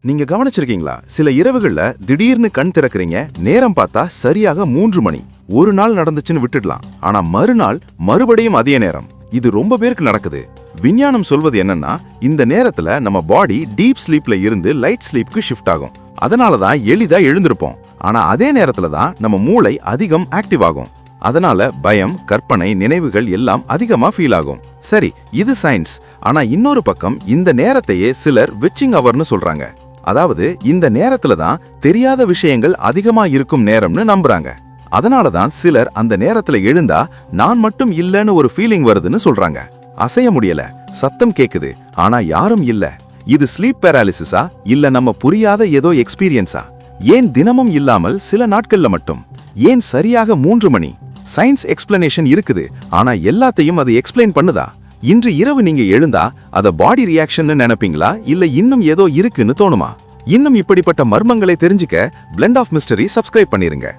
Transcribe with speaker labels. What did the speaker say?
Speaker 1: நீங்க கவனிச்சிருக்கீங்களா? சில இரவுகள்ல திடீர்னு கண் திறக்கறீங்க, நேரம் பார்த்தா சரியாக 3 மணி. ஒரு நாள் நடந்துச்சுன்னு விட்டுடலாம், ஆனா மறுநாள் மறுபடியும் அதே நேரம். இது ரொம்ப பேருக்கு நடக்குது. விஞ்ஞானம் சொல்வது என்னன்னா, இந்த நேரத்துல நம்ம பாடி டீப் ஸ்லீப்ல இருந்து லைட் ஸ்லீப்க்கு ஷிஃப்ட் ஆகும். அதனால தான் எளிதா எழுந்திருப்போம். ஆனா அதே நேரத்துல தான் நம்ம மூளை அதிகம் ஆக்டிவ் ஆகும். அதனால பயம், கற்பனை, நினைவுகள் எல்லாம் அதிகமா ஃபீல் ஆகும். சரி, இது சயின்ஸ். ஆனா இன்னொரு பக்கம் இந்த நேரத்தையே சிலர் விச்சிங் அவர்னு சொல்றாங்க. அதாவது இந்த நேரத்துல தான் தெரியாத விஷயங்கள் அதிகமா இருக்கும் நேரம்னு நம்புறாங்க. அதனால தான் சிலர் அந்த நேரத்துல எழுந்தா நான் மட்டும் இல்லன்னு ஒரு ஃபீலிங் வருதுன்னு சொல்றாங்க. அசைய முடியல, சத்தம் கேக்குது, ஆனா யாரும் இல்ல. இது ஸ்லீப் பேராலிசிஸா இல்ல நம்ம புரியாத ஏதோ எக்ஸ்பீரியன்ஸா? ஏன் தினமும் இல்லாமல் சில நாட்கள்ல மட்டும்? ஏன் சரியாக 3 மணி? சயின்ஸ் எக்ஸ்பிளனேஷன் இருக்குது, ஆனா எல்லாத்தையும் அது எக்ஸ்பிளைன் பண்ணுதா? இன்று இரவு நீங்க எழுந்தா அத பாடி ரியாக்ஷன் நினைப்பீங்களா இல்ல இன்னும் ஏதோ இருக்குன்னு தோணுமா? இன்னும் இப்படிப்பட்ட மர்மங்களை தெரிஞ்சுக்க பிளெண்ட் ஆஃப் மிஸ்டரி சப்ஸ்கிரைப் பண்ணிருங்க.